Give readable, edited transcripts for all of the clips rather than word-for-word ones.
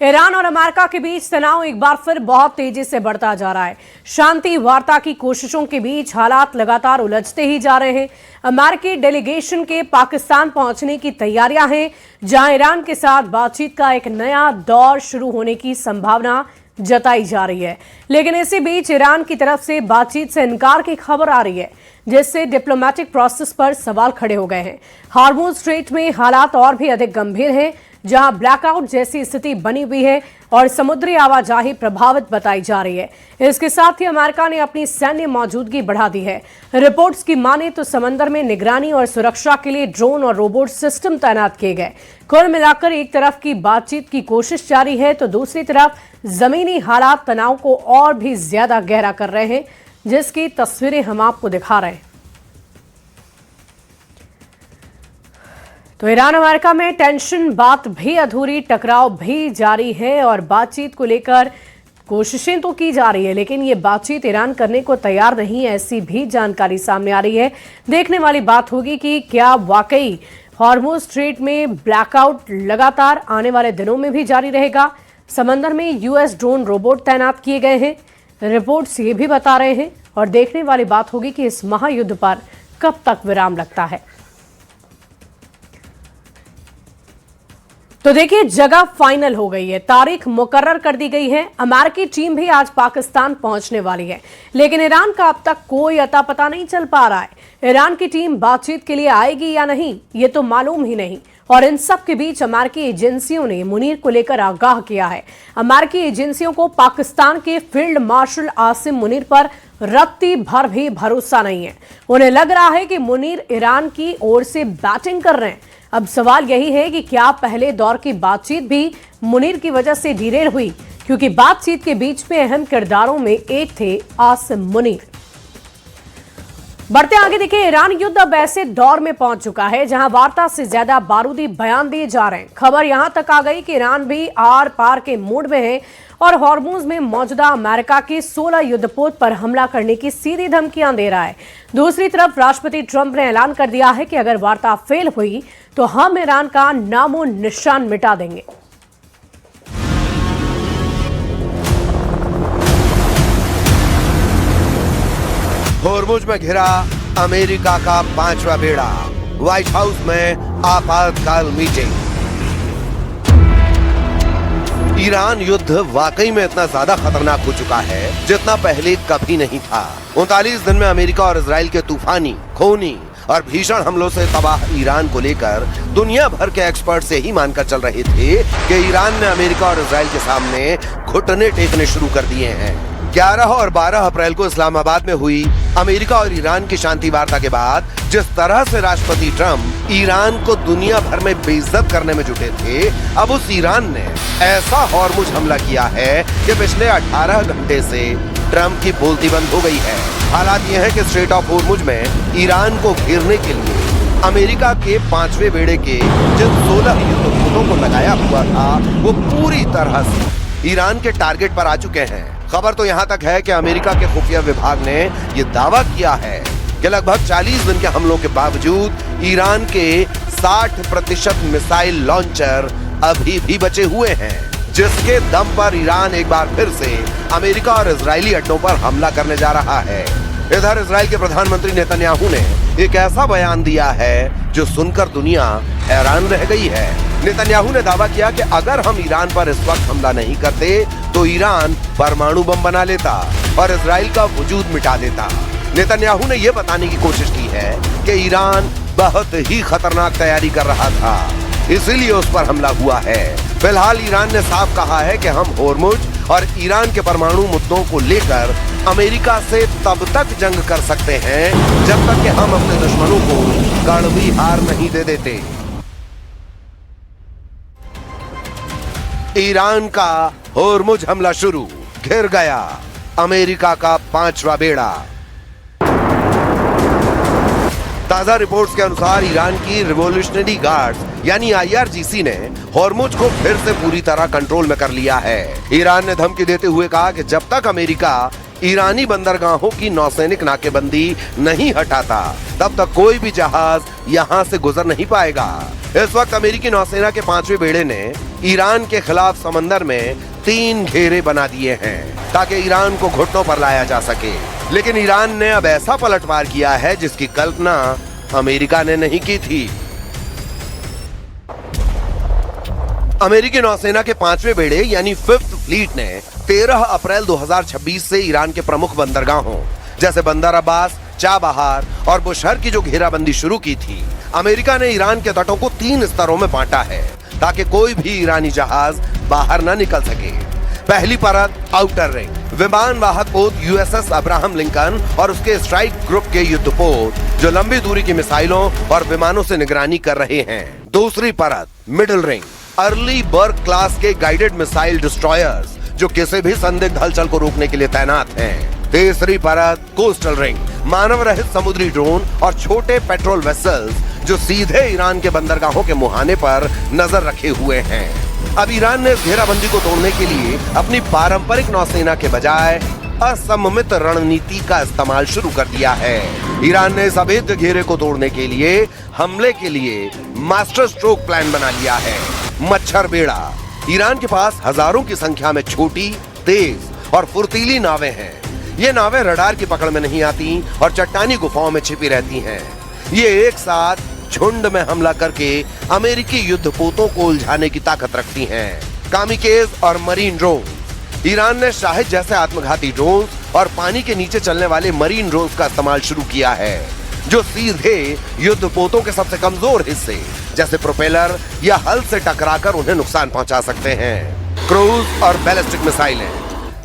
Iran और America के बीच तनाव एक बार फिर बहुत तेजी से बढ़ता जा रहा है। शांति वार्ता की कोशिशों के बीच हालात लगातार उलझते ही जा रहे हैं। अमेरिकी डेलीगेशन के पाकिस्तान पहुंचने की तैयारियां हैं, जहां ईरान के साथ बातचीत का एक नया दौर शुरू होने की संभावना जताई जा रही है। लेकिन इसी बीच ईरान की तरफ से बातचीत से इनकार की खबर आ रही है, जिससे डिप्लोमेटिक प्रोसेस पर सवाल खड़े हो गए हैं। हार्मोज स्ट्रेट में हालात और भी अधिक गंभीर हैं, जहां ब्लैकआउट जैसी स्थिति बनी हुई है और समुद्री आवाजाही प्रभावित बताई जा रही है। इसके साथ ही अमेरिका ने अपनी सैन्य मौजूदगी बढ़ा दी है। रिपोर्ट्स की माने तो समंदर में निगरानी और सुरक्षा के लिए ड्रोन और रोबोट सिस्टम तैनात किए गए। कुल मिलाकर एक तरफ की बातचीत की कोशिश जारी है, तो दूसरी तरफ जमीनी हालात तनाव को और भी ज्यादा गहरा कर रहे हैं, जिसकी तस्वीरें हम आपको दिखा रहे हैं। तो ईरान अमेरिका में टेंशन, बात भी अधूरी, टकराव भी जारी है और बातचीत को लेकर कोशिशें तो की जा रही है, लेकिन ये बातचीत ईरान करने को तैयार नहीं है, ऐसी भी जानकारी सामने आ रही है। देखने वाली बात होगी कि क्या वाकई हॉर्मुज स्ट्रेट में ब्लैकआउट लगातार आने वाले दिनों में भी जारी रहेगा। समंदर में यूएस ड्रोन रोबोट तैनात किए गए हैं, रिपोर्ट्स ये भी बता रहे हैं, और देखने वाली बात होगी कि इस महायुद्ध पर कब तक विराम लगता है। तो देखिए, जगह फाइनल हो गई है, तारीख मुकर्रर कर दी गई है। अमेरिकी टीम भी आज पाकिस्तान पहुंचने वाली है, लेकिन ईरान का अब तक कोई अता पता नहीं चल पा रहा है। ईरान की टीम बातचीत के लिए आएगी या नहीं, ये तो मालूम ही नहीं। और इन सब के बीच अमेरिकी एजेंसियों ने मुनीर को लेकर आगाह किया है। अमेरिकी एजेंसियों को पाकिस्तान के फील्ड मार्शल आसिम मुनीर पर रत्ती भर भी भरोसा नहीं है। उन्हें लग रहा है कि मुनीर ईरान की ओर से बैटिंग कर रहे हैं। अब सवाल यही है कि क्या पहले दौर की बातचीत भी मुनीर की वजह से डिरेल हुई, क्योंकि बातचीत के बीच में अहम किरदारों में एक थे आसिम मुनीर। बढ़ते आगे देखिए, ईरान युद्ध अब ऐसे दौर में पहुंच चुका है जहां वार्ता से ज्यादा बारूदी बयान दिए जा रहे हैं। खबर यहां तक आ गई कि ईरान भी आर पार के मूड में है और हॉर्मुज में मौजूदा अमेरिका के 16 युद्धपोत पर हमला करने की सीधी धमकियां दे रहा है। दूसरी तरफ राष्ट्रपति ट्रंप ने ऐलान कर दिया है कि अगर वार्ता फेल हुई तो हम ईरान का नामो निशान मिटा देंगे। हॉर्मुज में घिरा अमेरिका का 5वां बेड़ा, व्हाइट हाउस में आपातकाल मीटिंग। ईरान युद्ध वाकई में इतना ज्यादा खतरनाक हो चुका है जितना पहले कभी नहीं था। 39 दिन में अमेरिका और इजराइल के तूफानी, खूनी और भीषण हमलों से तबाह ईरान को लेकर दुनिया भर के एक्सपर्ट से ही मानकर चल रहे थे कि ईरान ने अमेरिका और इजराइल के सामने घुटने टेकने शुरू कर दिए हैं। 11 और 12 अप्रैल को इस्लामाबाद में हुई अमेरिका और ईरान की शांति वार्ता के बाद जिस तरह से राष्ट्रपति ट्रंप ईरान को दुनिया भर में बेइज्जत करने में जुटे थे, अब उस ईरान ने ऐसा हॉर्मुज हमला किया है कि पिछले 18 घंटे से ट्रंप की बोलती बंद हो गई है। हालात ये है कि स्ट्रेट ऑफ हॉर्मुज में ईरान को घेरने के लिए अमेरिका के 5वें बेड़े के जिन 16 युद्धपोतों को लगाया हुआ था, वो पूरी तरह से ईरान के टारगेट पर आ चुके हैं। खबर तो यहाँ तक है कि अमेरिका के खुफिया विभाग ने ये दावा किया है कि लगभग 40 दिन के हमलों के बावजूद ईरान के 60% मिसाइल लॉन्चर अभी भी बचे हुए हैं, जिसके दम पर ईरान एक बार फिर से अमेरिका और इजरायली अड्डों पर हमला करने जा रहा है। इधर इजराइल के प्रधानमंत्री नेतन्याहू ने एक ऐसा बयान दिया है जो सुनकर दुनिया हैरान रह गई है। नेतन्याहू ने दावा किया कि अगर हम ईरान पर इस वक्त हमला नहीं करते तो ईरान परमाणु बम बना लेता और इजराइल का वजूद मिटा देता। नेतन्याहू ने यह बताने की कोशिश की है कि ईरान बहुत ही खतरनाक तैयारी कर रहा था, इसीलिए उस पर हमला हुआ है। फिलहाल ईरान ने साफ कहा है कि हम हॉर्मुज और ईरान के परमाणु मुद्दों को लेकर अमेरिका से तब तक जंग कर सकते हैं जब तक कि हम अपने दुश्मनों को कड़वी हार नहीं दे देते। ईरान का हॉर्मुज हमला शुरू, घिर गया अमेरिका का 5वां बेड़ा। ताजा रिपोर्ट्स के अनुसार ईरान की रिवॉल्यूशनरी गार्ड्स यानी आईआरजीसी ने हॉर्मुज को फिर से पूरी तरह कंट्रोल में कर लिया है। ईरान ने धमकी देते हुए कहा कि जब तक अमेरिका ईरानी बंदरगाहों की नौसैनिक नाकेबंदी नहीं हटाता, तब तक कोई भी जहाज यहां से गुजर नहीं पाएगा। इस वक्त अमेरिकी नौसेना के 5वें बेड़े ने ईरान के खिलाफ समंदर में 3 घेरे बना दिए हैं ताकि ईरान को घुटनों पर लाया जा सके। लेकिन ईरान ने अब ऐसा पलटवार किया है जिसकी कल्पना अमेरिका ने नहीं की थी। अमेरिकी नौसेना के 5वें बेड़े यानी 5th फ्लीट ने 13 अप्रैल 2026 से ईरान के प्रमुख बंदरगाहों जैसे बंदर अब्बास, चाबहार और बुशहर की जो घेराबंदी शुरू की थी, अमेरिका ने ईरान के तटों को 3 स्तरों में बांटा है ताकि कोई भी ईरानी जहाज बाहर न निकल सके। पहली परत आउटर रिंग, विमान वाहक पोत USS अब्राहम लिंकन और उसके स्ट्राइक ग्रुप के युद्धपोत जो लंबी दूरी की मिसाइलों और विमानों से निगरानी कर रहे हैं। दूसरी परत मिडिल रिंग, अर्ली बर्ग क्लास के गाइडेड मिसाइल डिस्ट्रॉयर्स जो किसी भी संदिग्ध हलचल को रोकने के लिए तैनात हैं। तीसरी परत कोस्टल रिंग, मानव रहित समुद्री ड्रोन और छोटे पेट्रोल वेसल्स जो सीधे ईरान के बंदरगाहों के मुहाने पर नजर रखे हुए हैं। अब ईरान ने इस घेराबंदी को तोड़ने के लिए अपनी पारंपरिक नौसेना के बजाय असममित रणनीति का इस्तेमाल शुरू कर दिया है। ईरान ने इस अभेद्य घेरे को तोड़ने के लिए हमले के लिए मास्टर स्ट्रोक प्लान बना लिया है। मच्छर बेड़ा, ईरान के पास हजारों की संख्या में छोटी, तेज और फुर्तीली नावें हैं। ये नावें रडार की पकड़ में नहीं आती और चट्टानी गुफाओं में छिपी रहती हैं। ये एक साथ झुंड में हमला करके अमेरिकी युद्धपोतों को उलझाने की ताकत रखती हैं। कामिकेज और मरीन ड्रोन, ईरान ने शाहिद जैसे आत्मघाती ड्रोन और पानी के नीचे चलने वाले मरीन ड्रोन का इस्तेमाल शुरू किया है जो सीधे युद्धपोतों के सबसे कमजोर हिस्से जैसे प्रोपेलर या हल से टकराकर उन्हें नुकसान पहुंचा सकते हैं। क्रूज और बैलिस्टिक मिसाइलें,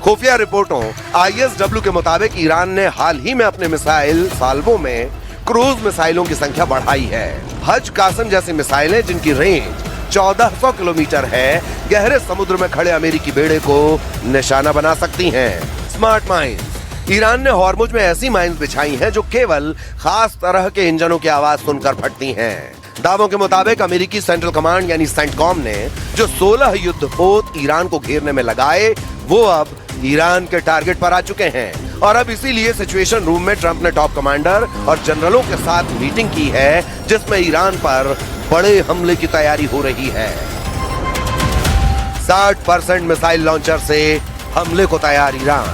खुफिया रिपोर्टों ISW के मुताबिक ईरान ने हाल ही में अपने मिसाइल साल्वों में क्रूज मिसाइलों की संख्या बढ़ाई है। हज कासम जैसी मिसाइलें जिनकी रेंज 1400 किलोमीटर है, गहरे समुद्र में खड़े अमेरिकी बेड़े को निशाना बना सकती हैं। स्मार्ट माइन्स, ईरान ने हॉर्मुज में ऐसी माइन्स बिछाई हैं जो केवल खास तरह के इंजनों की आवाज सुनकर फटती हैं। दावों के मुताबिक अमेरिकी सेंट्रल कमांड यानी सेंटकॉम ने जो 16 युद्धपोत ईरान को घेरने में लगाए वो अब ईरान के टारगेट पर आ चुके हैं और अब इसीलिए सिचुएशन रूम में ट्रंप ने टॉप कमांडर और जनरलों के साथ मीटिंग की है जिसमें ईरान पर बड़े हमले की तैयारी हो रही है। 60% मिसाइल लॉन्चर से हमले को तैयार ईरान।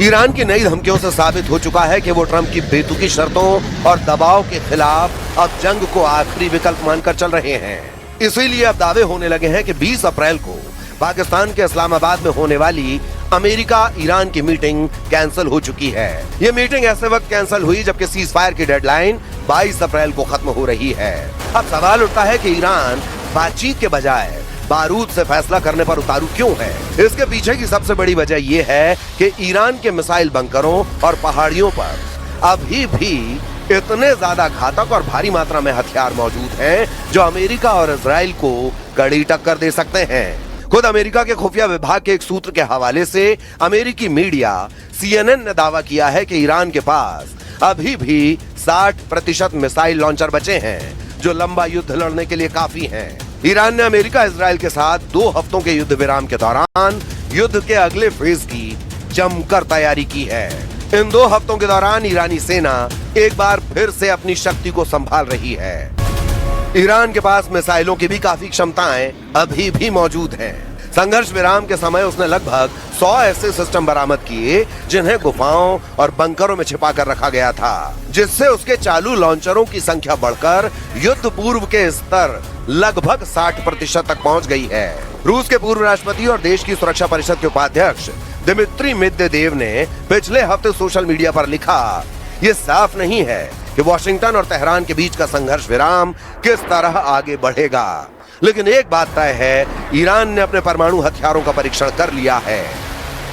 ईरान की नई धमकियों से साबित हो चुका है कि वो ट्रंप की बेतुकी शर्तों और दबाव के खिलाफ अब जंग को आखिरी विकल्प मानकर चल रहे हैं। इसीलिए अब दावे होने लगे हैं कि 20 अप्रैल को पाकिस्तान के इस्लामाबाद में होने वाली अमेरिका ईरान की मीटिंग कैंसिल हो चुकी है। ये मीटिंग ऐसे वक्त कैंसिल हुई जबकि सीज फायर की डेडलाइन 22 अप्रैल को खत्म हो रही है। अब सवाल उठता है कि ईरान बातचीत के बजाय बारूद से फैसला करने पर उतारू क्यों है। इसके पीछे की सबसे बड़ी वजह यह है कि ईरान के मिसाइल बंकरों और पहाड़ियों पर अभी भी इतने ज्यादा घातक और भारी मात्रा में हथियार मौजूद हैं जो अमेरिका और इजराइल को कड़ी टक्कर दे सकते हैं। खुद अमेरिका के खुफिया विभाग के एक सूत्र के हवाले से अमेरिकी मीडिया CNN ने दावा किया है कि ईरान के पास अभी भी 60% मिसाइल लॉन्चर बचे हैं जो लंबा युद्ध लड़ने के लिए काफी हैं। ईरान ने अमेरिका इजराइल के साथ 2 हफ्तों के युद्ध विराम के दौरान युद्ध के अगले फेज की जमकर तैयारी की है। इन 2 हफ्तों के दौरान ईरानी सेना एक बार फिर से अपनी शक्ति को संभाल रही है। ईरान के पास मिसाइलों की भी काफी क्षमताएं अभी भी मौजूद हैं। संघर्ष विराम के समय उसने लगभग 100 ऐसे सिस्टम बरामद किए जिन्हें गुफाओं और बंकरों में छिपा कर रखा गया था, जिससे उसके चालू लॉन्चरों की संख्या बढ़कर युद्ध पूर्व के स्तर लगभग 60% तक पहुंच गई है। रूस के पूर्व राष्ट्रपति और देश की सुरक्षा परिषद के उपाध्यक्ष दिमित्री मेदवेदेव ने पिछले हफ्ते सोशल मीडिया पर लिखा, ये साफ नहीं है कि वॉशिंगटन और तेहरान के बीच का संघर्ष विराम किस तरह आगे बढ़ेगा, लेकिन एक बात तय है, ईरान ने अपने परमाणु हथियारों का परीक्षण कर लिया है।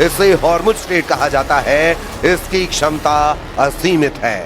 इसे हॉर्मुज स्टेट कहा जाता है। इसकी क्षमता असीमित है।